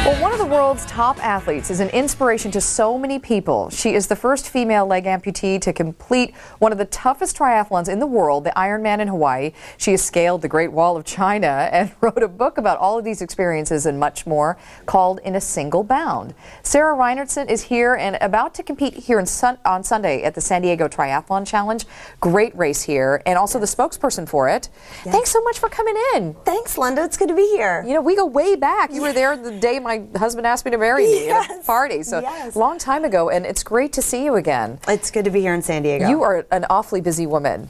Well, one of the world's top athletes is an inspiration to so many people. She is the first female leg amputee to complete one of the toughest triathlons in the world, the Ironman in Hawaii. She has scaled the Great Wall of China and wrote a book about all of these experiences and much more called In a Single Bound. Sarah Reinertsen is here and about to compete here on Sunday at the San Diego Triathlon Challenge. Great race here, and also the spokesperson for it. Yes. Thanks so much for coming in. Thanks, Linda. It's good to be here. You know, we go way back. You were there the day my husband asked me to marry me at a party, so long time ago, and it's great to see you again. It's good to be here in San Diego. You are an awfully busy woman.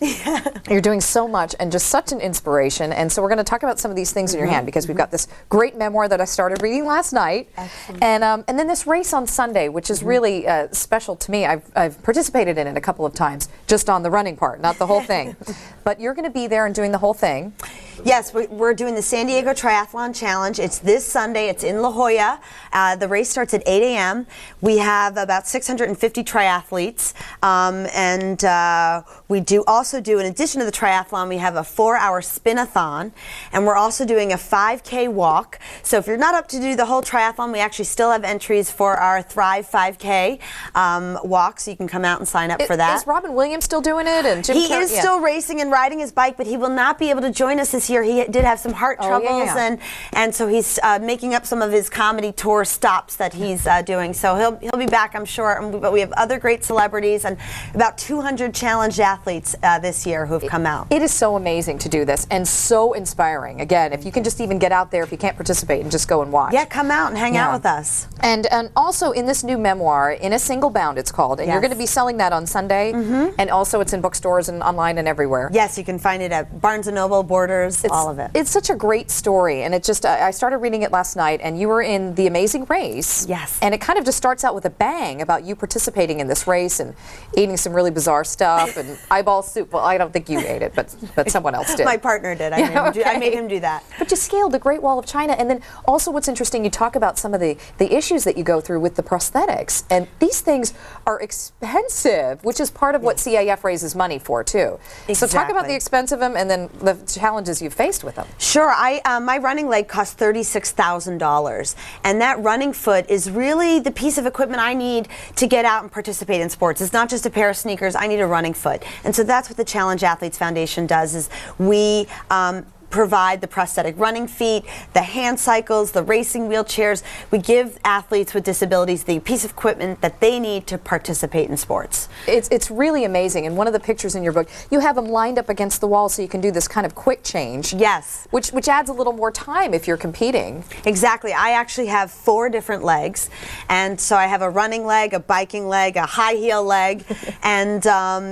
You're doing so much and just such an inspiration, and so we're going to talk about some of these things in your hand, because we've got this great memoir that I started reading last night, and then this race on Sunday, which is really special to me. I've participated in it a couple of times, just on the running part, not the whole thing. But you're going to be there and doing the whole thing. Yes, we're doing the San Diego Triathlon Challenge. It's this Sunday. It's in La Jolla. The race starts at 8 a.m. We have about 650 triathletes, and we also do, in addition to the triathlon, we have a 4-hour spin-a-thon, and we're also doing a 5K walk. So if you're not up to do the whole triathlon, we actually still have entries for our Thrive 5K walk, so you can come out and sign up for that. Is Robin Williams still doing it? And Jim He is still racing and riding his bike, but he will not be able to join us this year. He did have some heart troubles, and so he's making up some of his comedy tour stops that he's doing. So he'll be back, I'm sure. But we have other great celebrities and about 200 challenged athletes this year who have come out. It is so amazing to do this and so inspiring. Again, if you can just even get out there, if you can't participate, and just go and watch. Yeah, come out and hang out with us. And also in this new memoir, In a Single Bound, it's called, and you're going to be selling that on Sunday, and also it's in bookstores and online and everywhere. Yes, you can find it at Barnes & Noble, Borders, all of it. It's such a great story, and it just, I started reading it last night, and you were in the amazing race. Yes. And it kind of just starts out with a bang about you participating in this race and eating some really bizarre stuff and eyeball soup. Well, I don't think you ate it, but someone else did. My partner did. I made him do that. But you scaled the Great Wall of China, and then also what's interesting, you talk about some of the issues that you go through with the prosthetics, and these things are expensive, which is part of what CAF raises money for too. Exactly. So talk about the expense of them and then the challenges you've faced with them. Sure. My running leg cost $36,000, and that running foot is really the piece of equipment I need to get out and participate in sports. It's not just a pair of sneakers. I need a running foot, and so that's what the Challenge Athletes Foundation does. Is we provide the prosthetic running feet, the hand cycles, the racing wheelchairs. We give athletes with disabilities the piece of equipment that they need to participate in sports. It's really amazing. And one of the pictures in your book, you have them lined up against the wall so you can do this kind of quick change. Yes. Which adds a little more time if you're competing. Exactly. I actually have 4 different legs, and so I have a running leg, a biking leg, a high heel leg, and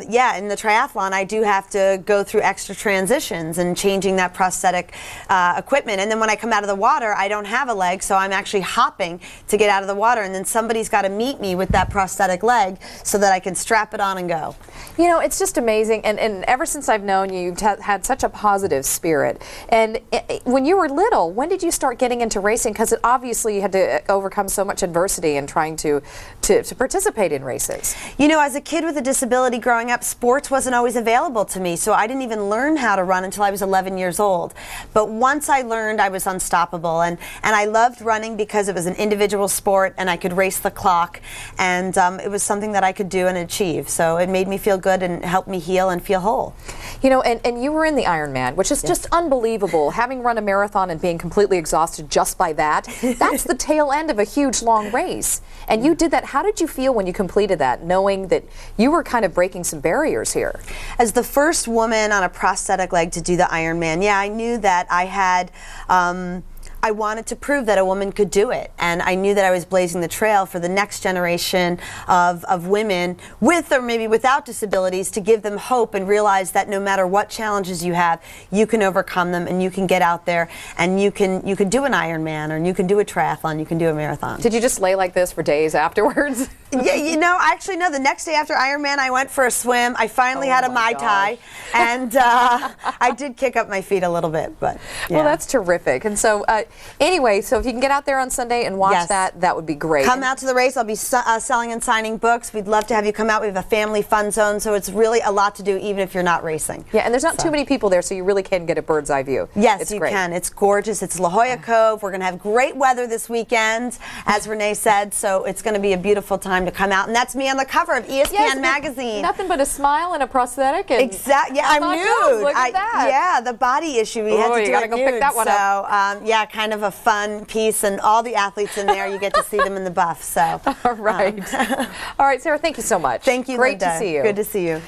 yeah, in the triathlon I do have to go through extra transitions and changing that prosthetic equipment, and then when I come out of the water I don't have a leg, so I'm actually hopping to get out of the water, and then somebody's got to meet me with that prosthetic leg so that I can strap it on and go. You know, it's just amazing, and ever since I've known you, you've had such a positive spirit. And when you were little, when did you start getting into racing? Because obviously you had to overcome so much adversity in trying to participate in races. You know, as a kid with a disability growing up, sports wasn't always available to me, so I didn't even learn how to run until I was 11 years old. But once I learned, I was unstoppable, and I loved running because it was an individual sport and I could race the clock, and it was something that I could do and achieve, so it made me feel good and helped me heal and feel whole. You know, and you were in the Ironman, which is just unbelievable. Having run a marathon and being completely exhausted just by that, that's the tail end of a huge long race. And you did that. How did you feel when you completed that, knowing that you were kind of breaking some barriers here? As the first woman on a prosthetic leg to do the Ironman, yeah, I knew that I had I wanted to prove that a woman could do it, and I knew that I was blazing the trail for the next generation of women with or maybe without disabilities, to give them hope and realize that no matter what challenges you have, you can overcome them, and you can get out there and you can do an Ironman, or you can do a triathlon, you can do a marathon. Did you just lay like this for days afterwards? Yeah, you know, actually no, the next day after Ironman I went for a swim. I finally had a Mai Tai, and I did kick up my feet a little bit, but yeah. Well, that's terrific. And so anyway, so if you can get out there on Sunday and watch Yes. that would be great. Come out to the race. I'll be selling and signing books. We'd love to have you come out. We have a family fun zone, so it's really a lot to do even if you're not racing. Yeah, and there's not too many people there, so you really can get a bird's eye view. Yes, it's you great. can. It's gorgeous. It's La Jolla Cove. We're going to have great weather this weekend, as Renee said, so it's going to be a beautiful time to come out. And that's me on the cover of ESPN magazine. Nothing but a smile and a prosthetic. And Exactly. Yeah, I'm nude. Look at that. Yeah, the body issue. We had to do you gotta go nude, pick that one up. So, yeah, kind of a fun piece, and all the athletes in there, you get to see them in the buff. So, All right. All right, Sarah, thank you so much. Thank you, Great Linda. to see you. Good to see you.